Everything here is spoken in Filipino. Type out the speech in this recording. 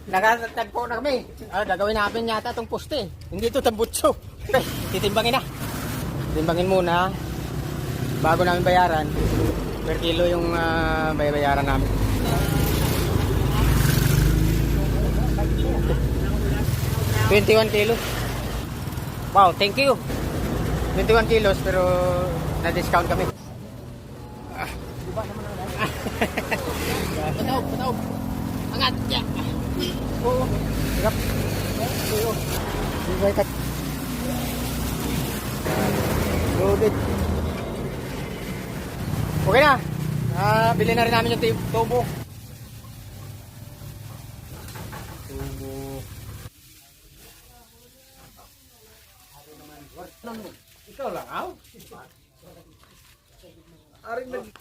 Nakatagpo na kami. Gagawin natin yata itong poste. Hindi ito tambutso. Okay, titimbangin na. Titimbangin muna. Bago namin bayaran. Per kilo yung bayaran namin. $21 kilo. Wow, thank you. 21 kilos pero na-discount kami. Diba naman na? Pataw. Angat. Yeah. Oo. Hirap. Oo. Loaded. Okay na. Bilhin na rin namin yung tubo. Ikaw lang, aw? Aring